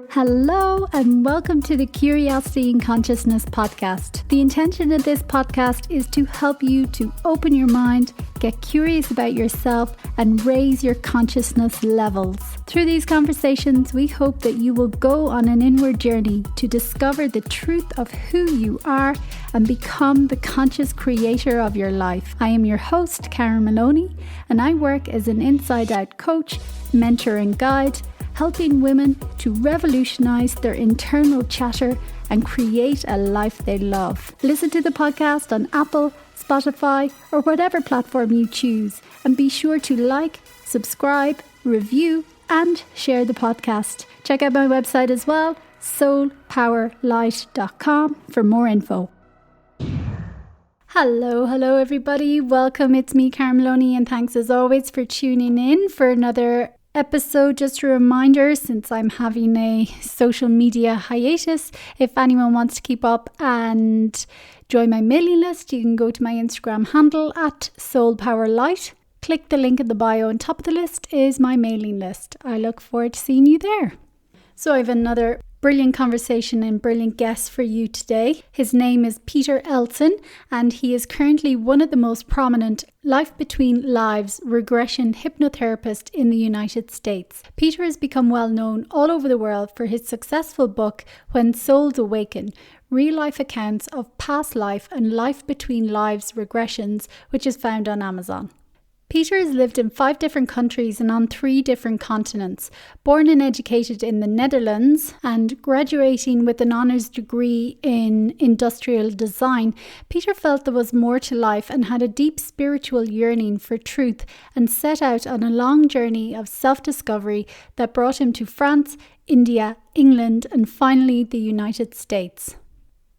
Hello and welcome to the Curiosity in Consciousness podcast. The intention of this podcast is to help you to open your mind, get curious about yourself and raise your consciousness levels. Through these conversations, we hope that you will go on an inward journey to discover the truth of who you are and become the conscious creator of your life. I am your host, Karen Maloney, and I work as an inside-out coach, mentor and guide, helping women to revolutionize their internal chatter and create a life they love. Listen to the podcast on Apple, Spotify, or whatever platform you choose. And be sure to like, subscribe, review, and share the podcast. Check out my website as well, soulpowerlight.com, for more info. Hello everybody. Welcome. It's me, Karen Maloney, and thanks as always for tuning in for another episode. Just a reminder, since I'm having a social media hiatus, if anyone wants to keep up and join my mailing list, you can go to my Instagram handle at soulpowerlight. Click the link in the bio, and top of the list is my mailing list. I look forward to seeing you there. So I have another brilliant conversation and brilliant guest for you today. His name is Pieter Elsen, and he is currently one of the most prominent life between lives regression hypnotherapist in the United States. Pieter has become well known all over the world for his successful book, When Souls Awaken, Real-Life Accounts of Past Life and Life Between Lives Regressions, which is found on Amazon. Pieter has lived in 5 different countries and on 3 different continents. Born and educated in the Netherlands and graduating with an honours degree in industrial design, Pieter felt there was more to life and had a deep spiritual yearning for truth, and set out on a long journey of self-discovery that brought him to France, India, England, and finally the United States.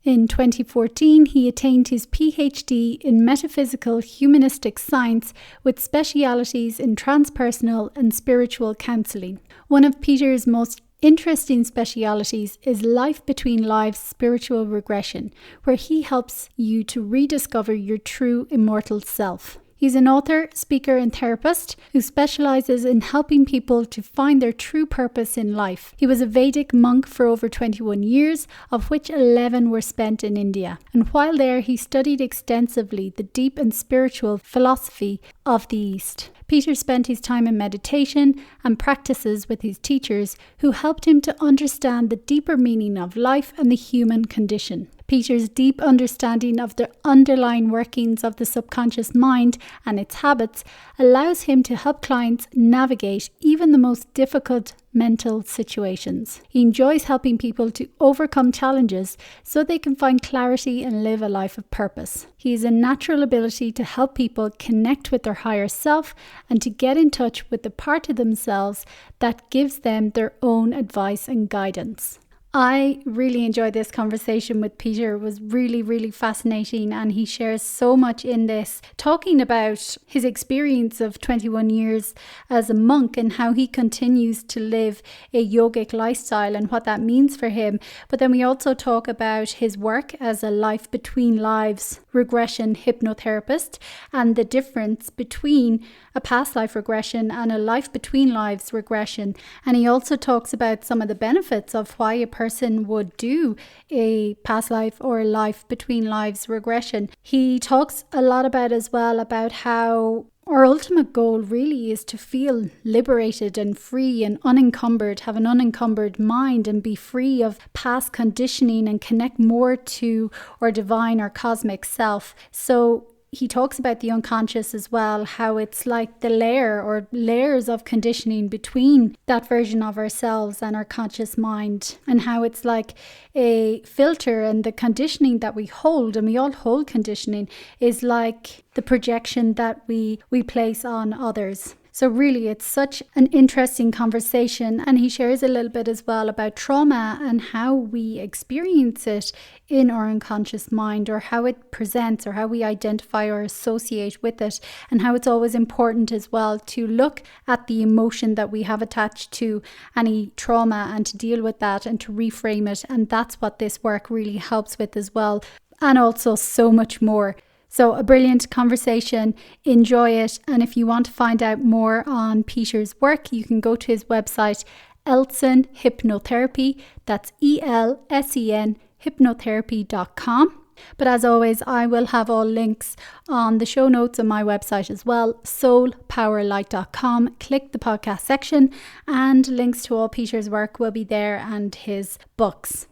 In 2014, he attained his Ph.D. in Metaphysical Humanistic Science with specialties in Transpersonal and Spiritual Counseling. One of Pieter's most interesting specialties is Life Between Lives Spiritual Regression, where he helps you to rediscover your true immortal self. He's an author, speaker, and therapist who specializes in helping people to find their true purpose in life. He was a Vedic monk for over 21 years, of which 11 were spent in India. And while there, he studied extensively the deep and spiritual philosophy of the East. Pieter spent his time in meditation and practices with his teachers, who helped him to understand the deeper meaning of life and the human condition. Pieter's deep understanding of the underlying workings of the subconscious mind and its habits allows him to help clients navigate even the most difficult mental situations. He enjoys helping people to overcome challenges so they can find clarity and live a life of purpose. He has a natural ability to help people connect with their higher self and to get in touch with the part of themselves that gives them their own advice and guidance. I really enjoyed this conversation with Pieter. It was really fascinating, and he shares so much in this, talking about his experience of 21 years as a monk and how he continues to live a yogic lifestyle and what that means for him. But then we also talk about his work as a life between lives regression hypnotherapist and the difference between a past life regression and a life between lives regression. And he also talks about some of the benefits of why a person would do a past life or a life between lives regression. He talks a lot about as well about how our ultimate goal really is to feel liberated and free and unencumbered, have an unencumbered mind and be free of past conditioning and connect more to our divine or cosmic self. So he talks about the unconscious as well, how it's like the layer or layers of conditioning between that version of ourselves and our conscious mind, and how it's like a filter, and the conditioning that we hold, and we all hold conditioning, is like the projection that we place on others. So really, it's such an interesting conversation, and he shares a little bit as well about trauma and how we experience it in our unconscious mind, or how it presents, or how we identify or associate with it, and how it's always important as well to look at the emotion that we have attached to any trauma and to deal with that and to reframe it. And that's what this work really helps with as well, and also so much more. So a brilliant conversation, enjoy it. And if you want to find out more on Pieter's work, you can go to his website, Elsen Hypnotherapy. That's ELSEN hypnotherapy.com. But as always, I will have all links on the show notes on my website as well, soulpowerlight.com. Click the podcast section and links to all Pieter's work will be there and his books.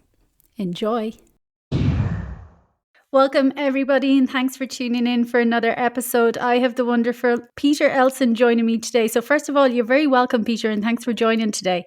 Enjoy. Welcome everybody and thanks for tuning in for another episode. I have the wonderful Pieter Elsen joining me today. So first of all, you're very welcome, Pieter, and thanks for joining today.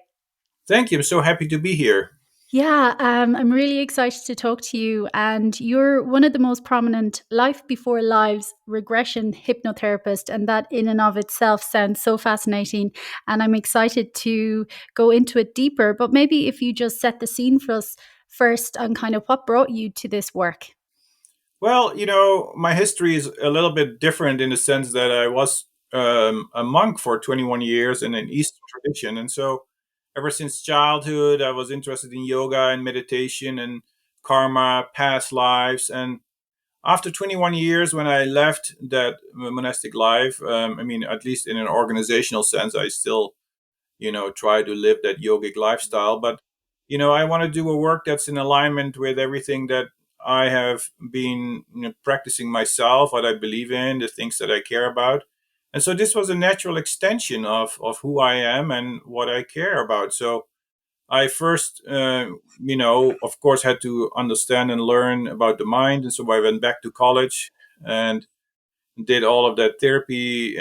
Thank you. I'm so happy to be here. Yeah, I'm really excited to talk to you. And you're one of the most prominent life before lives regression hypnotherapist. And that in and of itself sounds so fascinating. And I'm excited to go into it deeper. But maybe if you just set the scene for us first on kind of what brought you to this work. Well, my history is a little bit different in the sense that I was a monk for 21 years in an Eastern tradition. And so ever since childhood, I was interested in yoga and meditation and karma, past lives. And after 21 years, when I left that monastic life, at least in an organizational sense, I still try to live that yogic lifestyle. But, I want to do a work that's in alignment with everything that I have been practicing myself, what I believe in, the things that I care about. And so this was a natural extension of who I am and what I care about. So I first, of course, had to understand and learn about the mind. And so I went back to college and did all of that therapy,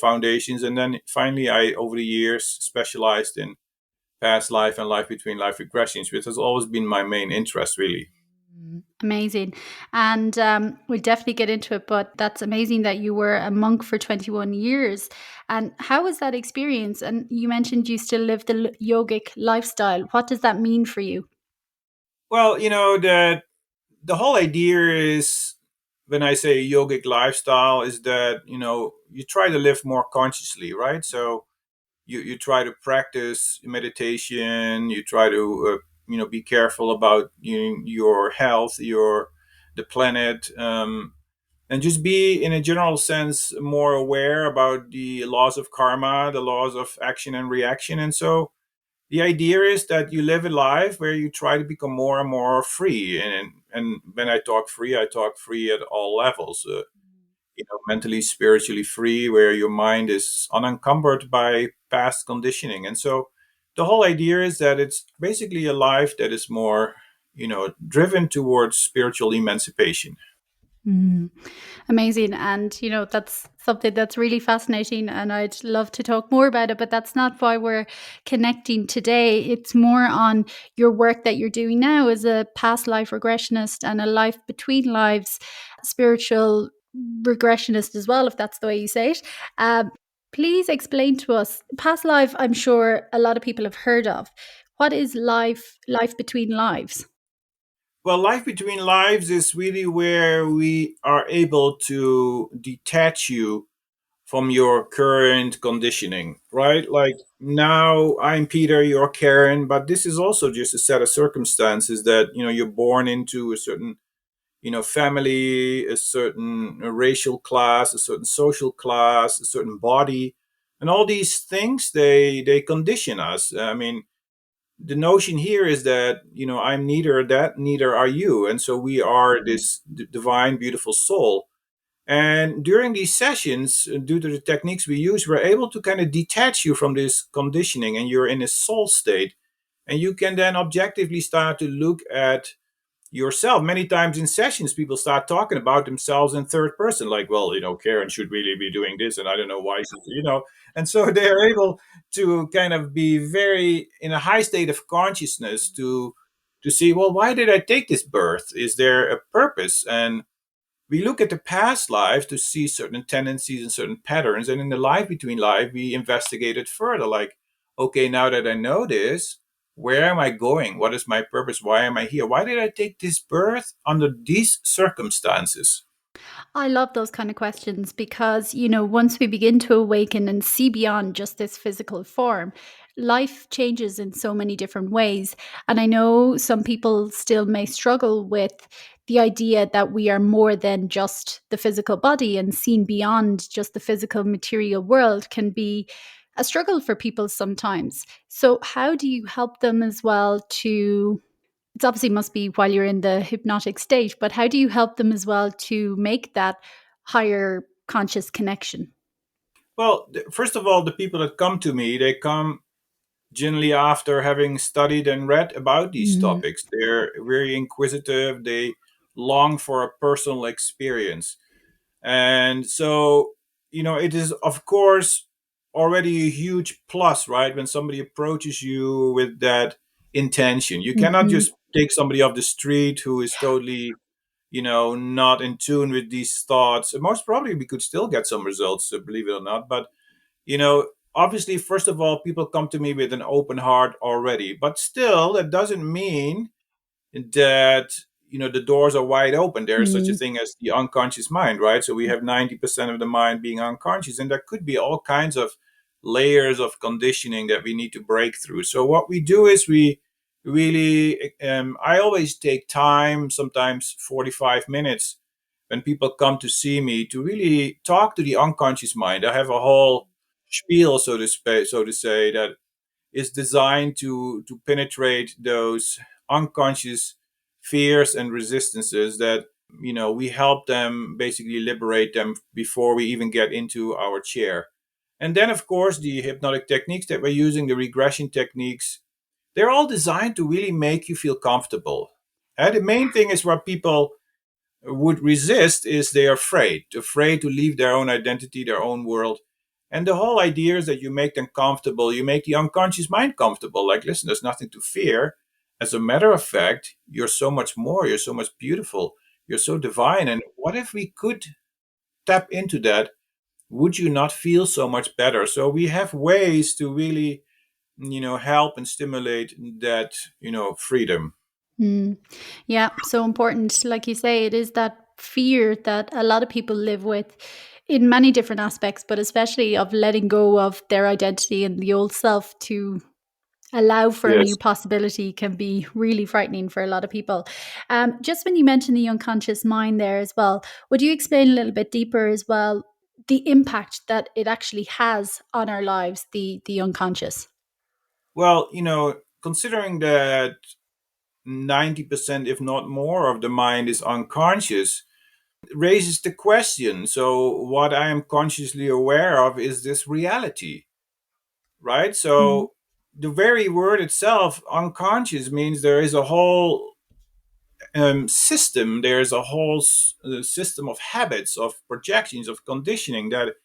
foundations. And then finally, I, over the years, specialized in past life and life between life regressions, which has always been my main interest, really. Amazing. And we'll definitely get into it, but that's amazing that you were a monk for 21 years. And how was that experience? And you mentioned you still live the yogic lifestyle. What does that mean for you? Well, the whole idea is, when I say yogic lifestyle, is that, you try to live more consciously, right? So you try to practice meditation, you try to be careful about your health, the planet, and just be, in a general sense, more aware about the laws of karma, the laws of action and reaction. And so the idea is that you live a life where you try to become more and more free. And when I talk free at all levels. Mentally, spiritually free, where your mind is unencumbered by past conditioning. And so the whole idea is that it's basically a life that is more, driven towards spiritual emancipation. Mm. Amazing. And, that's something that's really fascinating. And I'd love to talk more about it, but that's not why we're connecting today. It's more on your work that you're doing now as a past life regressionist and a life between lives spiritual regressionist as well, if that's the way you say it. Please explain to us past life. I'm sure a lot of people have heard of. What is life between lives? Well, life between lives is really where we are able to detach you from your current conditioning, right? Like, now I'm Peter, you're Karen, but this is also just a set of circumstances that, you're born into a certain, family, a certain racial class, a certain social class, a certain body. And all these things, they condition us. I mean, the notion here is that, I'm neither that, neither are you. And so we are this divine, beautiful soul. And during these sessions, due to the techniques we use, we're able to kind of detach you from this conditioning, and you're in a soul state. And you can then objectively start to look at yourself. Many times in sessions, people start talking about themselves in third person, like, well, Karen should really be doing this, and I don't know why she's. And so they are able to kind of be very in a high state of consciousness to see, well, why did I take this birth? Is there a purpose? And we look at the past life to see certain tendencies and certain patterns. And in the life between life, we investigate it further. Like, okay, now that I know this, where am I going? What is my purpose? Why am I here? Why did I take this birth under these circumstances? I love those kind of questions because, once we begin to awaken and see beyond just this physical form, life changes in so many different ways. And I know some people still may struggle with the idea that we are more than just the physical body, and seeing beyond just the physical material world can be a struggle for people sometimes. So how do you help them as well to, it's obviously must be while you're in the hypnotic state, but how do you help them as well to make that higher conscious connection? Well, first of all, the people that come to me, they come generally after having studied and read about these Mm. topics. They're very inquisitive. They long for a personal experience. And so, it is, of course, already a huge plus, right? When somebody approaches you with that intention, you cannot Hmm. just take somebody off the street who is totally, not in tune with these thoughts. Most probably, we could still get some results, believe it or not. But, obviously, first of all, people come to me with an open heart already. But still, that doesn't mean that the doors are wide open. There is such a Mm. thing as the unconscious mind, right? So we have 90% of the mind being unconscious, and there could be all kinds of layers of conditioning that we need to break through. So what we do is we really I always take time, sometimes 45 minutes, when people come to see me, to really talk to the unconscious mind. I have a whole spiel, so to say, that is designed to penetrate those unconscious fears and resistances that we help them basically liberate them before we even get into our chair. And then, of course, the hypnotic techniques that we're using, the regression techniques, they're all designed to really make you feel comfortable. And the main thing is what people would resist is they're afraid to leave their own identity, their own world. And the whole idea is that you make them comfortable, you make the unconscious mind comfortable. Like, listen, there's nothing to fear. As a matter of fact, you're so much more, you're so much beautiful, you're so divine. And what if we could tap into that? Would you not feel so much better? So we have ways to really, help and stimulate that, freedom. Mm. Yeah, so important. Like you say, it is that fear that a lot of people live with in many different aspects, but especially of letting go of their identity and the old self to allow for a new Yes. possibility can be really frightening for a lot of people. Just when you mentioned the unconscious mind there as well, would you explain a little bit deeper as well the impact that it actually has on our lives, the unconscious? Well, considering that 90%, if not more, of the mind is unconscious, raises the question, so what I am consciously aware of, is this reality, right? Mm. So the very word itself, unconscious, means there is a whole system, there's a whole system of habits, of projections, of conditioning that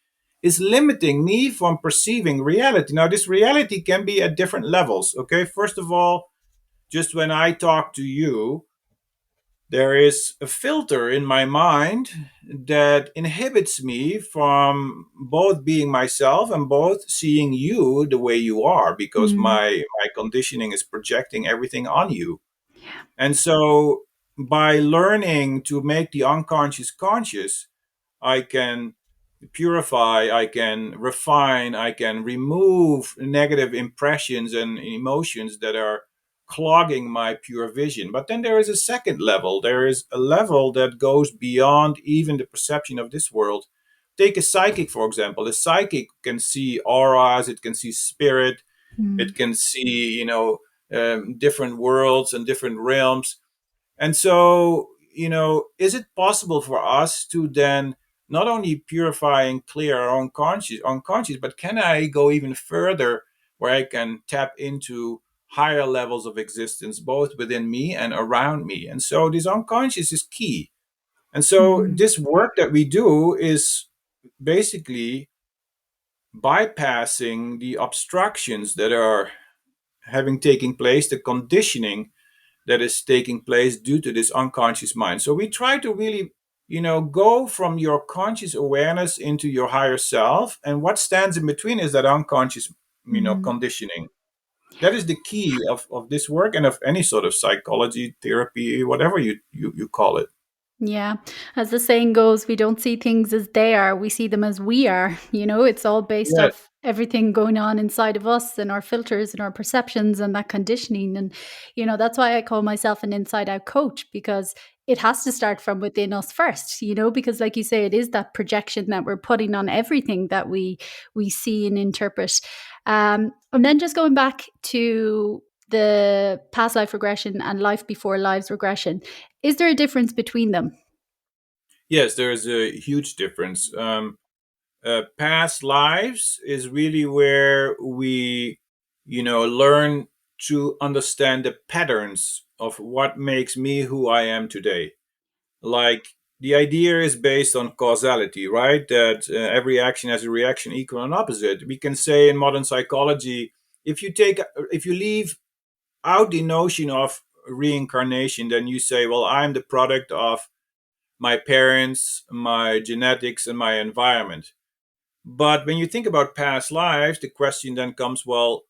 is limiting me from perceiving reality. Now, this reality can be at different levels, okay? First of all, just when I talk to you, there is a filter in my mind that inhibits me from both being myself and both seeing you the way you are, because Mm. my conditioning is projecting everything on you. And so, by learning to make the unconscious conscious, I can purify, I can refine, I can remove negative impressions and emotions that are clogging my pure vision. But then there is a second level. There is a level that goes beyond even the perception of this world. Take a psychic, for example. A psychic can see auras, it can see spirit, Mm. it can see, different worlds and different realms. And so, is it possible for us to then not only purify and clear our own unconscious, but can I go even further, where I can tap into higher levels of existence, both within me and around me? And so this unconscious is key. And so Mm. this work that we do is basically bypassing the obstructions that are having taking place, the conditioning that is taking place due to this unconscious mind. So we try to really, go from your conscious awareness into your higher self. And what stands in between is that unconscious, Mm. conditioning. That is the key of this work and of any sort of psychology, therapy, whatever you call it. Yeah. As the saying goes, we don't see things as they are, we see them as we are. It's all based Yes. off everything going on inside of us and our filters and our perceptions and that conditioning. And, that's why I call myself an inside out coach, because it has to start from within us first, because like you say, it is that projection that we're putting on everything that we see and interpret. And then just going back to the past life regression and life before lives regression, is there a difference between them? Yes, there is a huge difference. Past lives is really where we, learn to understand the patterns of what makes me who I am today. Like, the idea is based on causality, right? That every action has a reaction equal and opposite. We can say in modern psychology, if you leave out the notion of reincarnation, then you say, well, I'm the product of my parents, my genetics, and my environment. But when you think about past lives, the question then comes, well,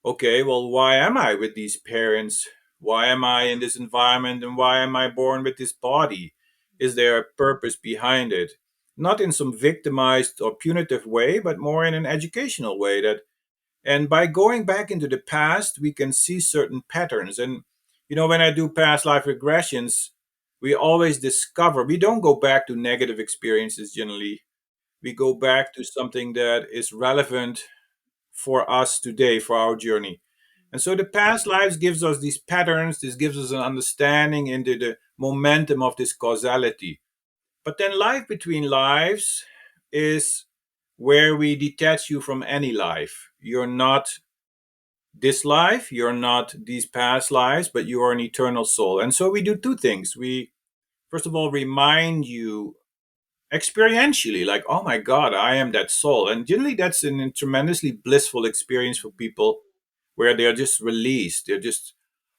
okay, well, why am I with these parents? Why am I in this environment? And why am I born with this body? Is there a purpose behind it? Not in some victimized or punitive way, but more in an educational way. And by going back into the past, we can see certain patterns. And, when I do past life regressions, we always discover, we don't go back to negative experiences generally. We go back to something that is relevant for us today, for our journey. And so the past lives gives us these patterns. This gives us an understanding into the momentum of this causality. But then life between lives is where we detach you from any life. You're not this life, you're not these past lives, but you are an eternal soul. And so we do two things. We, first of all, remind you experientially, like, oh my God, I am that soul. And generally, that's a tremendously blissful experience for people where they're just released. They're just,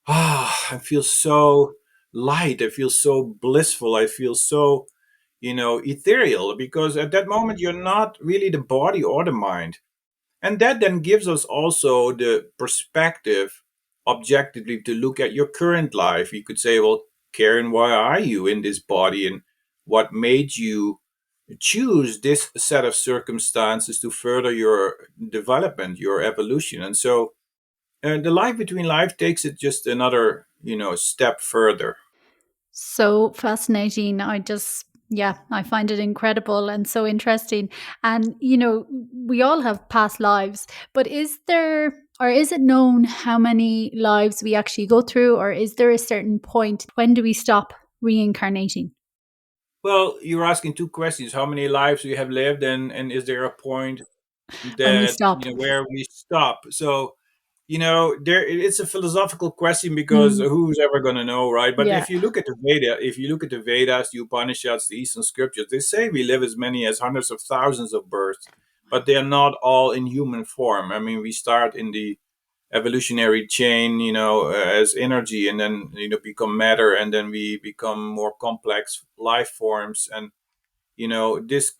I feel so light. I feel so blissful. I feel so, ethereal, because at that moment, you're not really the body or the mind. And that then gives us also the perspective objectively to look at your current life. You could say, well, Karen, why are you in this body? And what made you choose this set of circumstances to further your development, your evolution? And so the life between life takes it just another, step further. So fascinating. Yeah, I find it incredible and so interesting. And, we all have past lives, but is it known how many lives we actually go through, or is there a certain point? When do we stop reincarnating? Well, you're asking two questions: how many lives we have lived, and is there a point When we that, stop? where we stop? So, there it's a philosophical question, because Mm, who's ever going to know, right? But yeah. if you look at the Vedas, the Upanishads, the Eastern scriptures, they say we live as many as hundreds of thousands of births, but they're not all in human form. I mean, we start in the evolutionary chain, as energy, and then, become matter, and then we become more complex life forms. And, this,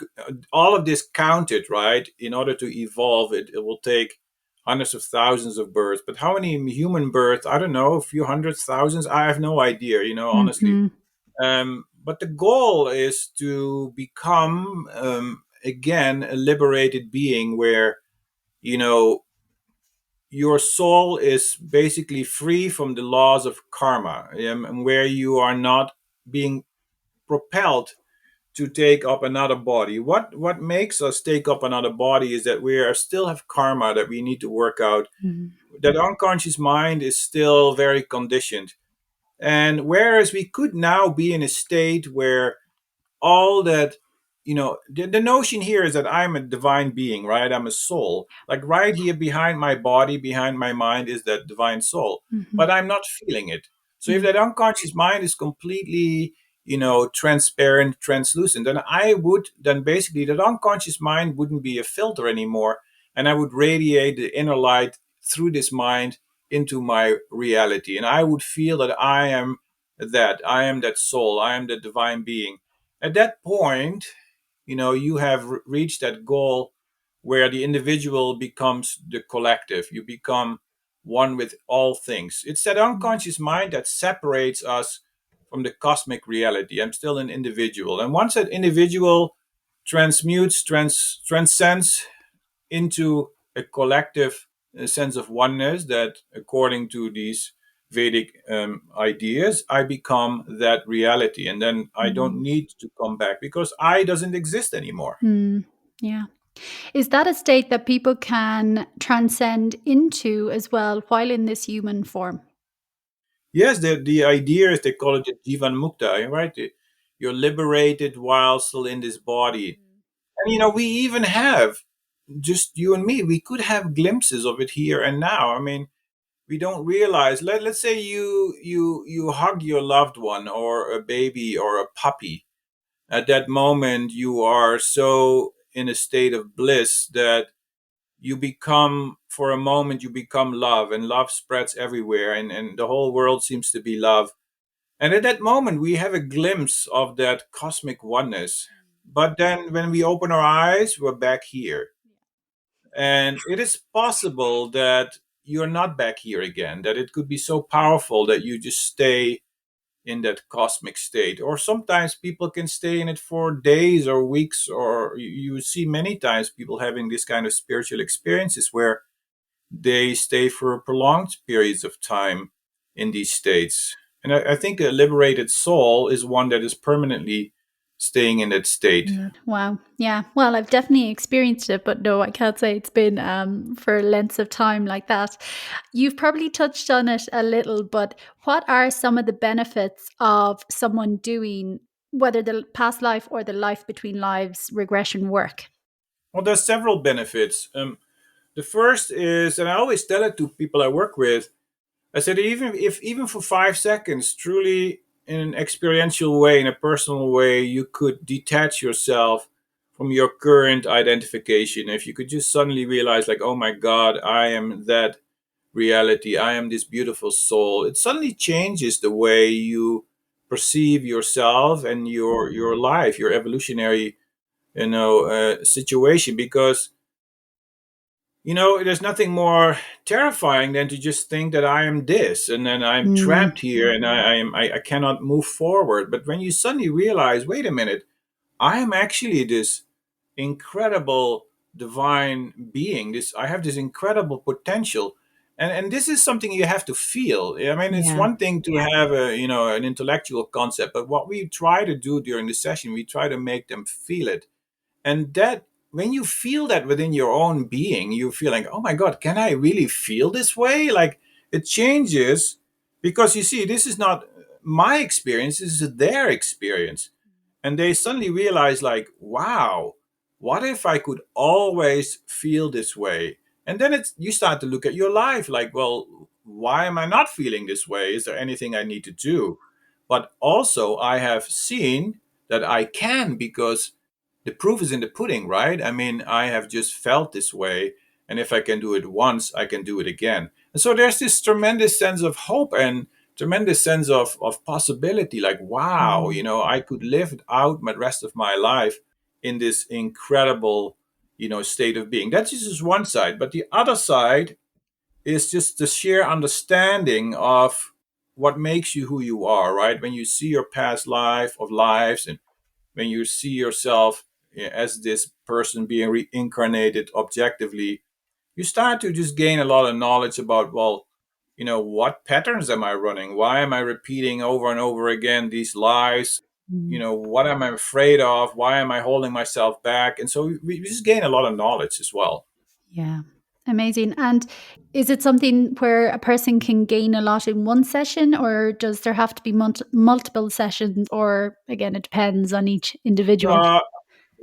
all of this counted, right? In order to evolve, it will take hundreds of thousands of births. But how many human births? I don't know, a few hundred thousands. I have no idea, honestly. Hmm. But the goal is to become, again, a liberated being where, you know your soul is basically free from the laws of karma, and where you are not being propelled to take up another body. What makes us take up another body is that we are still have karma that we need to work out. Hmm. That unconscious mind is still very conditioned. And whereas we could now be in a state where all that, the notion here is that I'm a divine being, right? I'm a soul, like right here behind my body, behind my mind is that divine soul, Hmm. but I'm not feeling it. So if that unconscious mind is completely, transparent, translucent, then basically that unconscious mind wouldn't be a filter anymore, and I would radiate the inner light through this mind into my reality, and I would feel that I am that soul, I am the divine being. At that point, you have reached that goal where the individual becomes the collective. You become one with all things. It's that unconscious mind that separates us from the cosmic reality. I'm still an individual. And once that individual transcends into a collective sense of oneness, that according to these Vedic ideas, I become that reality, and then I don't Mm. need to come back because I doesn't exist anymore. Mm. Yeah. Is that a state that people can transcend into as well while in this human form? Yes, the idea is they call it the Jivan Mukta, right? You're liberated while still in this body. And we even have, just you and me, we could have glimpses of it here and now. I mean, we don't realize. Let's say you hug your loved one or a baby or a puppy. At that moment, you are so in a state of bliss that you become, for a moment, you become love, and love spreads everywhere, and the whole world seems to be love. And at that moment, we have a glimpse of that cosmic oneness. But then when we open our eyes, we're back here. And it is possible that you're not back here again, that it could be so powerful that you just stay in that cosmic state. Or sometimes people can stay in it for days or weeks, or you see many times people having this kind of spiritual experiences where they stay for prolonged periods of time in these states. And I think a liberated soul is one that is permanently staying in that state. Mm. Wow. Yeah. Well, I've definitely experienced it, but no, I can't say it's been for lengths of time like that. You've probably touched on it a little, but what are some of the benefits of someone doing whether the past life or the life between lives regression work? Well, there's several benefits. The first is, and I always tell it to people I work with, I said even for 5 seconds, truly in an experiential way, in a personal way, you could detach yourself from your current identification. If you could just suddenly realize, like, oh my God, I am that reality. I am this beautiful soul. It suddenly changes the way you perceive yourself and your life, your evolutionary, situation. Because there's nothing more terrifying than to just think that I am this, and then I'm Mm. trapped here, and I cannot move forward. But when you suddenly realize, wait a minute, I am actually this incredible divine being. This I have this incredible potential, and this is something you have to feel. I mean, it's Yeah. one thing to have an intellectual concept, but what we try to do during the session, we try to make them feel it. And that, when you feel that within your own being, you feel like, oh my God, can I really feel this way? Like, it changes, because you see, this is not my experience, this is their experience. And they suddenly realize, like, wow, what if I could always feel this way? And then you start to look at your life like, well, why am I not feeling this way? Is there anything I need to do? But also, I have seen that I can, because the proof is in the pudding, right? I mean, I have just felt this way, and if I can do it once, I can do it again. And so there's this tremendous sense of hope and tremendous sense of possibility. Like, wow, Mm. I could live out my rest of my life in this incredible, state of being. That's just one side. But the other side is just the sheer understanding of what makes you who you are, right? When you see your past life of lives, and when you see yourself as this person being reincarnated objectively, you start to just gain a lot of knowledge about, well, what patterns am I running? Why am I repeating over and over again these lies? Mm. What am I afraid of? Why am I holding myself back? And so we just gain a lot of knowledge as well. Yeah. Amazing. And is it something where a person can gain a lot in one session, or does there have to be multiple sessions, or again, it depends on each individual? Uh,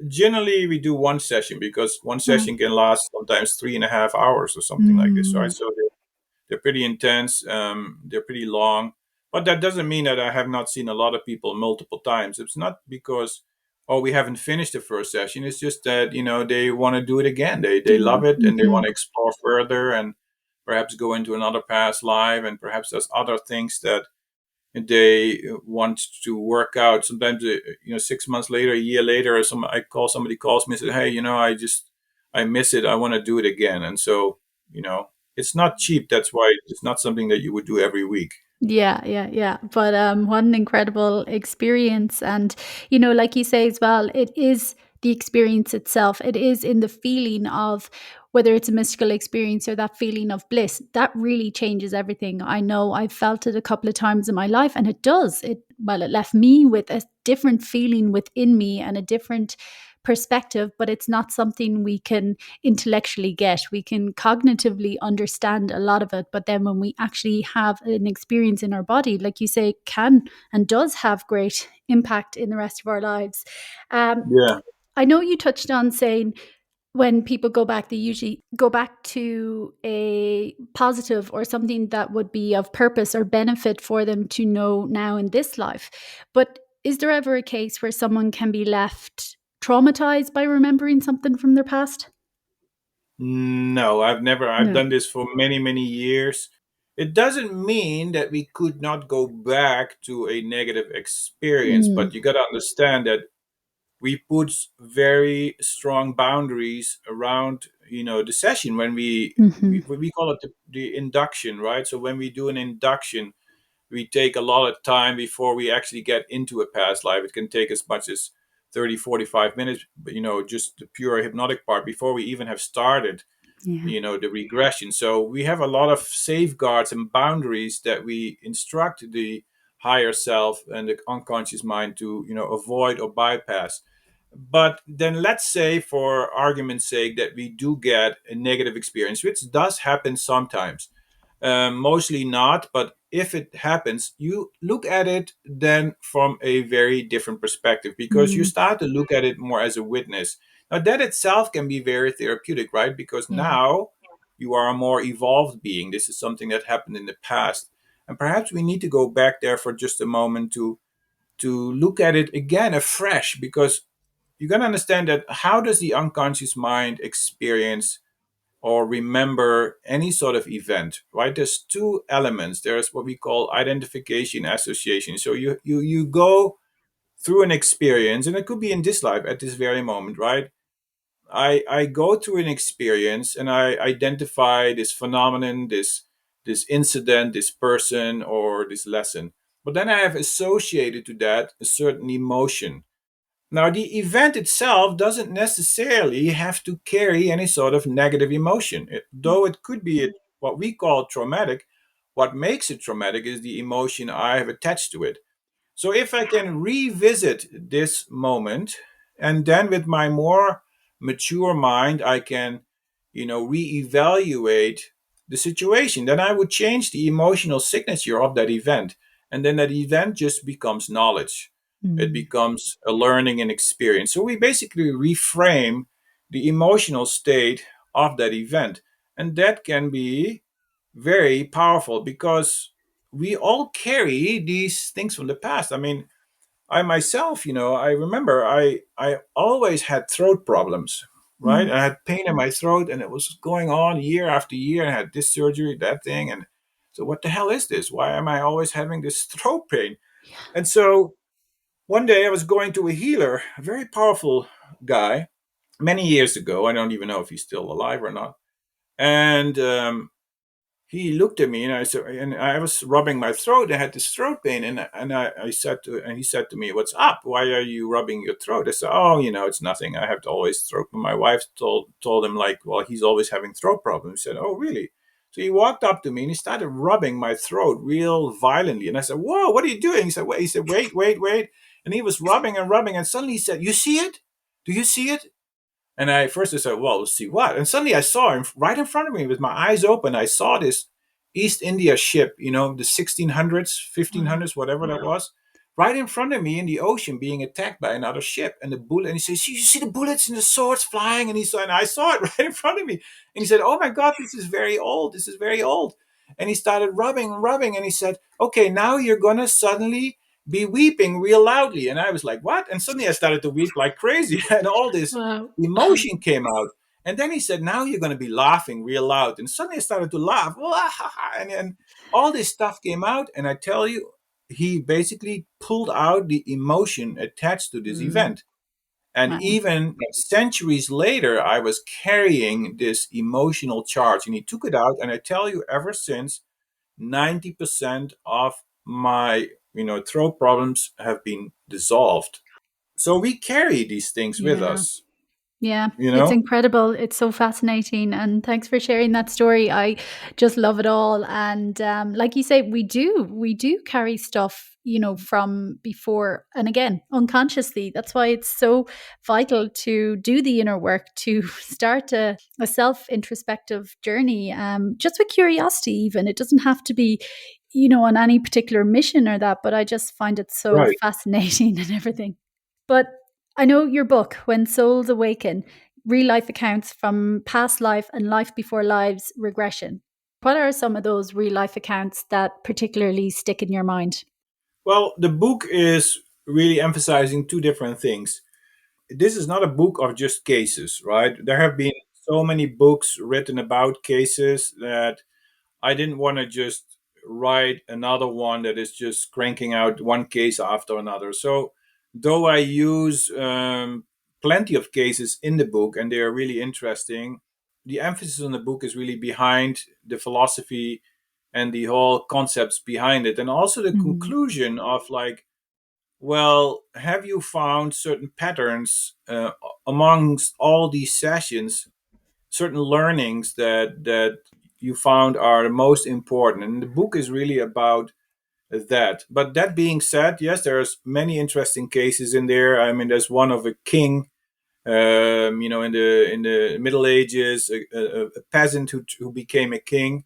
Generally, we do one session, because one Oh. session can last sometimes 3.5 hours or something like this, right? Mm. So they're pretty intense. They're pretty long, but that doesn't mean that I have not seen a lot of people multiple times. It's not because, oh, we haven't finished the first session. It's just that they want to do it again. They love it, and they Mhm. want to explore further, and perhaps go into another past life, and perhaps there's other things that they want to work out. Sometimes 6 months later, a year later, somebody calls me and says, hey, I miss it, I want to do it again. And so it's not cheap. That's why it's not something that you would do every week. Yeah, yeah, yeah. But what an incredible experience. And, like you say as well, it is the experience itself. It is in the feeling of whether it's a mystical experience or that feeling of bliss. That really changes everything. I know I've felt it a couple of times in my life, and it does. It left me with a different feeling within me and a different perspective, but it's not something we can intellectually get. We can cognitively understand a lot of it, but then when we actually have an experience in our body, like you say, can and does have great impact in the rest of our lives. Um, Yeah. I know you touched on saying when people go back, they usually go back to a positive or something that would be of purpose or benefit for them to know now in this life. But is there ever a case where someone can be left traumatized by remembering something from their past? No, I've No. done this for many, many years. It doesn't mean that we could not go back to a negative experience, Mm. but you got to understand that we put very strong boundaries around, the session when Hmm. we call it the induction, right? So when we do an induction, we take a lot of time before we actually get into a past life. It can take as much as 30, 45 minutes, but just the pure hypnotic part before we even have started, Yeah. the regression. So we have a lot of safeguards and boundaries that we instruct the higher self and the unconscious mind to, avoid or bypass. But then let's say, for argument's sake, that we do get a negative experience, which does happen sometimes. Mostly not, but if it happens, you look at it then from a very different perspective, because you Mm. start to look at it more as a witness. Now, that itself can be very therapeutic, right? Because Yeah. now you are a more evolved being. This is something that happened in the past. And perhaps we need to go back there for just a moment to look at it again afresh, because you got to understand that how does the unconscious mind experience or remember any sort of event, right? There's two elements. There's what we call identification, association. So you go through an experience, and it could be in this life at this very moment, right? I go through an experience and I identify this phenomenon, this incident, this person, or this lesson. But then I have associated to that a certain emotion. Now, the event itself doesn't necessarily have to carry any sort of negative emotion. Though it could be what we call traumatic, what makes it traumatic is the emotion I have attached to it. So, if I can revisit this moment, and then with my more mature mind, I can, reevaluate the situation, then I would change the emotional signature of that event. And then that event just becomes knowledge. It Mm. becomes a learning and experience. So we basically reframe the emotional state of that event. And that can be very powerful, because we all carry these things from the past. I mean, I myself, I remember I always had throat problems, right? Mm. I had pain in my throat, and it was going on year after year. I had this surgery, that thing, and so what the hell is this? Why am I always having this throat pain? And so one day I was going to a healer, a very powerful guy, many years ago. I don't even know if he's still alive or not. And he looked at me, and I said, and I was rubbing my throat. I had this throat pain, and I said to, and he said to me, "What's up? Why are you rubbing your throat?" I said, "Oh, it's nothing. I have to always throat." My wife told him, like, well, he's always having throat problems. He said, "Oh, really?" So he walked up to me and he started rubbing my throat real violently, and I said, "Whoa, what are you doing?" He said, "Wait." He said, "Wait, wait, wait," and he was rubbing and rubbing, and suddenly he said, "You see it? Do you see it?" And I said, well, let's see what. And suddenly I saw him right in front of me with my eyes open. I saw this East India ship, the 1600s, Wow. 1500s, whatever that was, right in front of me in the ocean being attacked by another ship. And the bullet, and he says, you see the bullets and the swords flying? And I saw it right in front of me. And he said, oh my God, this is very old. This is very old. And he started rubbing and rubbing. And he said, okay, now you're going to suddenly be weeping real loudly. And I was like, what? And suddenly I started to weep like crazy. And all this Wow. emotion came out. And then he said, now you're going to be laughing real loud. And suddenly I started to laugh. And all this stuff came out. And I tell you, he basically pulled out the emotion attached to this Mm. event. And Wow. even centuries later, I was carrying this emotional charge. And he took it out. And I tell you, ever since, 90% of my throat problems have been dissolved. So we carry these things with Yeah. us, Yeah, you it's know? incredible. It's so fascinating. And thanks for sharing that story. I just love it all. And like you say, we do carry stuff, from before. And again, unconsciously. That's why it's so vital to do the inner work, to start a self introspective journey, just with curiosity, even. It doesn't have to be, on any particular mission or that, but I just find it so Right. fascinating and everything. But I know your book, When Souls Awaken, Real Life Accounts from Past Life and Life Before Lives Regression. What are some of those real life accounts that particularly stick in your mind? Well, the book is really emphasizing two different things. This is not a book of just cases, right? There have been so many books written about cases that I didn't want to just write another one that is just cranking out one case after another. So, though I use plenty of cases in the book and they are really interesting, the emphasis on the book is really behind the philosophy and the whole concepts behind it. And also the Mm, conclusion of like, well, have you found certain patterns amongst all these sessions, certain learnings that you found are the most important? And the book is really about that. But that being said, yes, there's many interesting cases in there. I mean, there's one of a king, in the Middle Ages, a peasant who became a king.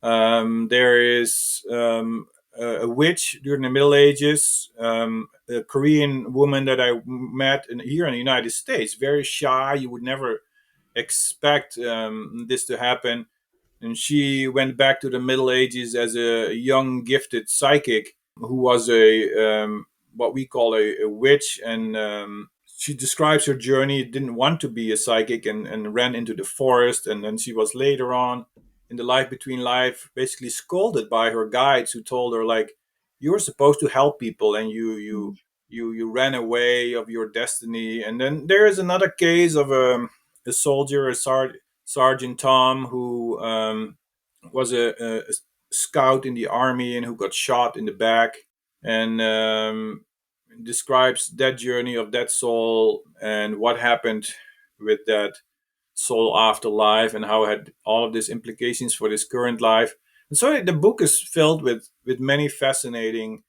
There is a witch during the Middle Ages, a Korean woman that I met here in the United States, very shy. You would never expect this to happen. And she went back to the Middle Ages as a young, gifted psychic who was a what we call a witch. And she describes her journey. Didn't want to be a psychic and ran into the forest. And then she was later on in the life between life, basically scolded by her guides who told her like, "You're supposed to help people, and mm, you ran away of your destiny." And then there is another case of a soldier, Sergeant Tom, who was a scout in the army and who got shot in the back, and describes that journey of that soul and what happened with that soul after life and how it had all of these implications for this current life. And so the book is filled with many fascinating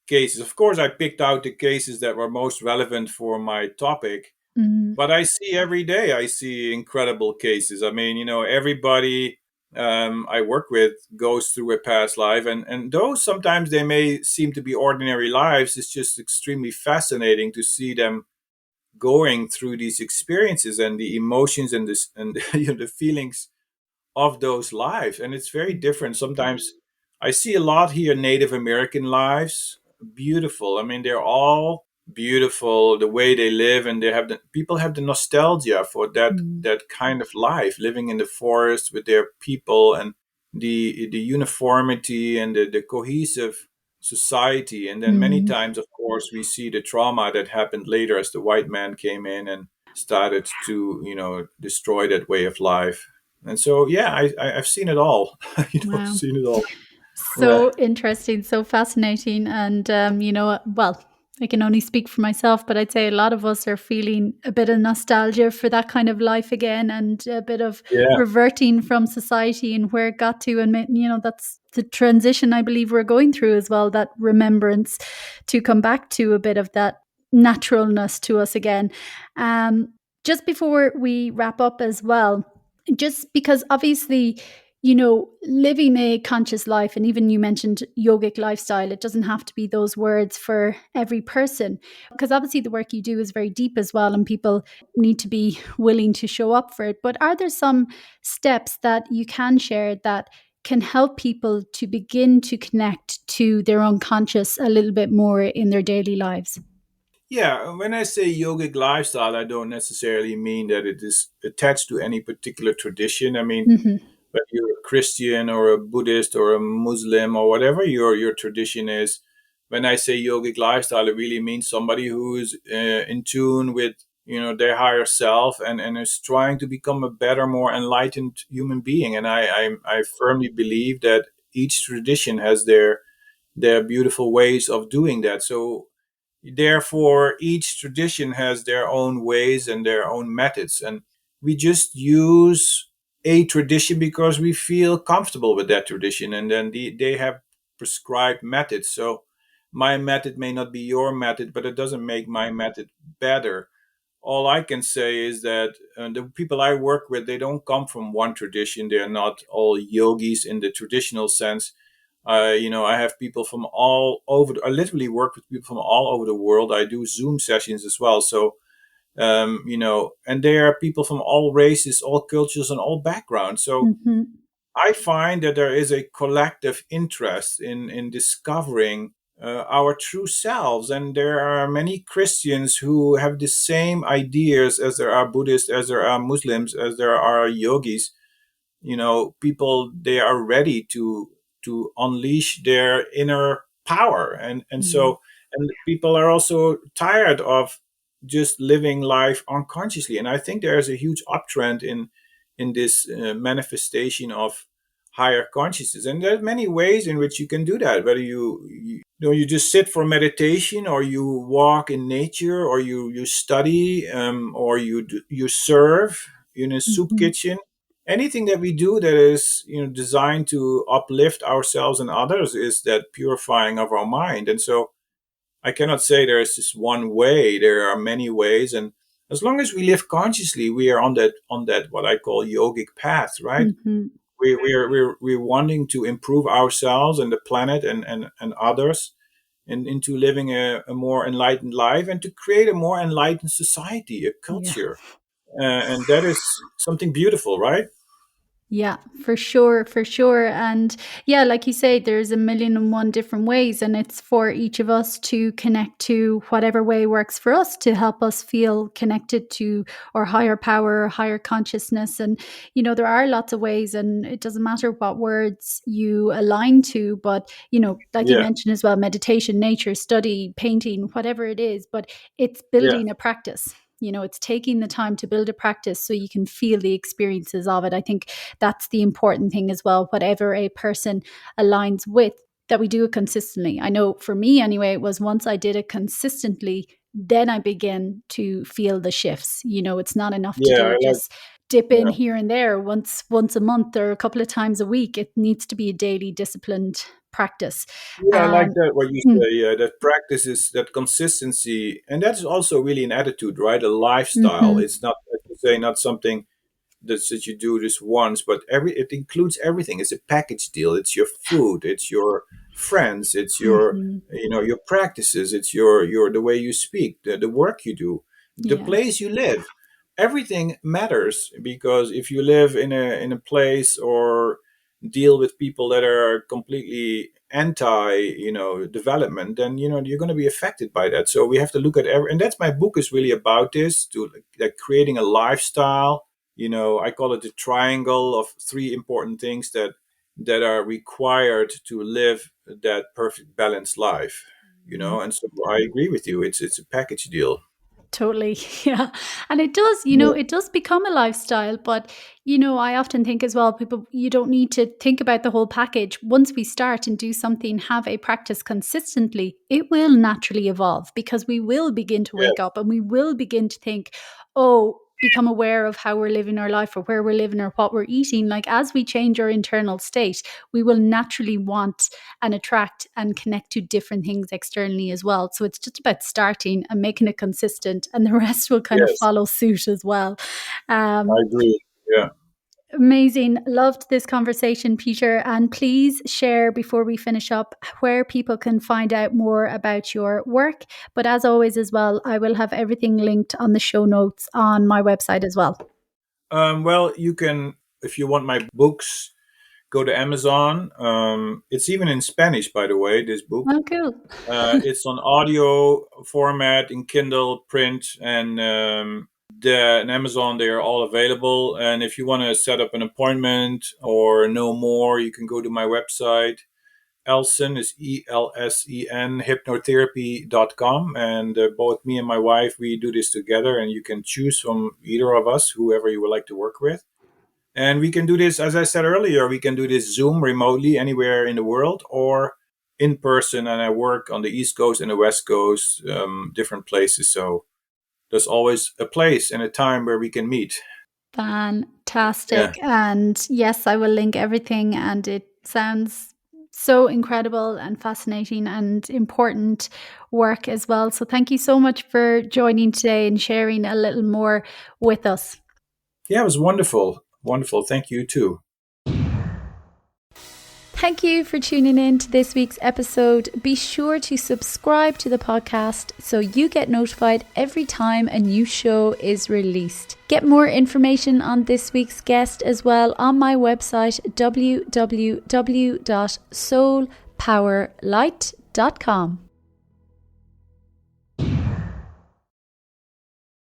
cases. Of course, I picked out the cases that were most relevant for my topic, mm, but I see every day, I see incredible cases. I mean, everybody I work with goes through a past life, and though sometimes they may seem to be ordinary lives, it's just extremely fascinating to see them going through these experiences and the emotions and this and the feelings of those lives. And it's very different. Sometimes I see a lot here Native American lives, beautiful. I mean, they're all beautiful the way they live, and they have the people have the nostalgia for mm, that kind of life, living in the forest with their people, and the uniformity and the cohesive society. And then many mm. times, of course, we see the trauma that happened later as the white man came in and started to destroy that way of life. And so, yeah, I've seen it all. I've Wow. seen it all. Yeah, So interesting, so fascinating. And, well, I can only speak for myself, but I'd say a lot of us are feeling a bit of nostalgia for that kind of life again and a bit of yeah, reverting from society and where it got to. And, that's the transition I believe we're going through as well, that remembrance to come back to a bit of that naturalness to us again. Um, just before we wrap up as well, just because obviously, living a conscious life, and even you mentioned yogic lifestyle, it doesn't have to be those words for every person. Because obviously, the work you do is very deep as well, and people need to be willing to show up for it. But are there some steps that you can share that can help people to begin to connect to their unconscious a little bit more in their daily lives? yeah. When I say yogic lifestyle, I don't necessarily mean that it is attached to any particular tradition. I mean, Hmm. whether you're a Christian or a Buddhist or a Muslim or whatever your tradition is, when I say yogic lifestyle, it really means somebody who is in tune with their higher self and is trying to become a better, more enlightened human being. And I firmly believe that each tradition has their beautiful ways of doing that. So Therefore, each tradition has their own ways and their own methods, and we just use a tradition because we feel comfortable with that tradition, and then they have prescribed methods. So my method may not be your method, but it doesn't make my method better. All I can say is that the people I work with, they don't come from one tradition. They're not all yogis in the traditional sense. I have people from all over. I literally work with people from all over the world. I do Zoom sessions as well. So, and there are people from all races, all cultures, and all backgrounds. So Mm-hmm. I find that there is a collective interest in discovering our true selves, and there are many Christians who have the same ideas as there are Buddhists, as there are Muslims, as there are yogis. People, they are ready to unleash their inner power, and people are also tired of just living life unconsciously. And I think there is a huge uptrend in this manifestation of higher consciousness, and there are many ways in which you can do that, whether you just sit for meditation, or you walk in nature, or you study, or you serve in a soup Mm-hmm. kitchen. Anything that we do that is designed to uplift ourselves and others is that purifying of our mind. And so I cannot say there is this one way. There are many ways, and as long as we live consciously, we are on that what I call yogic path, right? Mm-hmm. We're wanting to improve ourselves and the planet, and others, and into living a more enlightened life, and to create a more enlightened society, a Yeah. culture. And that is something beautiful, right? Yeah, for sure, for sure. And yeah, like you say, there's a million and one different ways, and it's for each of us to connect to whatever way works for us to help us feel connected to our higher power, higher consciousness. And, there are lots of ways, and it doesn't matter what words you align to, but, like you Yeah, mentioned as well, meditation, nature, study, painting, whatever it is, but it's yeah, building a practice. It's taking the time to build a practice so you can feel the experiences of it. I think that's the important thing as well. Whatever a person aligns with, that we do it consistently. I know for me anyway, it was once I did it consistently, then I began to feel the shifts. It's not enough to yeah. do I it like. just dip in Yeah, here and there once a month or a couple of times a week. It needs to be a daily disciplined practice. yeah. I like Um, that what you mm, say. Yeah, that practice is that consistency, and that is also really an attitude, right? A lifestyle. mhm. It's not, as you say, not something that you do this once, but it includes everything. It's a package deal. It's your food, it's your friends, it's your Mhm. your practices, it's your the way you speak, the work you do, the Yeah. place you live. Everything matters, because if you live in a place, or deal with people that are completely anti development, then you're going to be affected by that. So we have to look at and that's my book is really about this, to like creating a lifestyle. I call it the triangle of three important things that are required to live that perfect balanced life. And so I agree with you. It's a package deal. Totally. Yeah. And it does, Yeah. it does become a lifestyle. But, I often think as well, people, you don't need to think about the whole package. Once we start and do something, have a practice consistently, it will naturally evolve because we will begin to wake Yes. up and we will begin to think, oh, become aware of how we're living our life or where we're living or what we're eating. Like as we change our internal state, we will naturally want and attract and connect to different things externally as well. So it's just about starting and making it consistent, and the rest will kind of Yes. follow suit as well. I Um, agree. Yeah. Amazing. Loved this conversation, Peter. And please share before we finish up where people can find out more about your work. But as always, as well, I will have everything linked on the show notes on my website as well. Well, you can, if you want my books, go to Amazon. It's even in Spanish, by the way, this book. Oh, cool. It's on audio format in Kindle, print, and in Amazon. They are all available. And if you want to set up an appointment or know more, you can go to my website. Elsen is Elsen, hypnotherapy.com. And both me and my wife, we do this together. And you can choose from either of us, whoever you would like to work with. And we can do this, as I said earlier, we can do this Zoom remotely anywhere in the world, or in person, and I work on the East Coast and the West Coast, different places. So there's always a place and a time where we can meet. Fantastic. Yeah. And yes, I will link everything, and it sounds so incredible and fascinating and important work as well. So thank you so much for joining today and sharing a little more with us. Yeah, it was wonderful. Wonderful. Thank you too. Thank you for tuning in to this week's episode. Be sure to subscribe to the podcast so you get notified every time a new show is released. Get more information on this week's guest as well on my website www.soulpowerlight.com.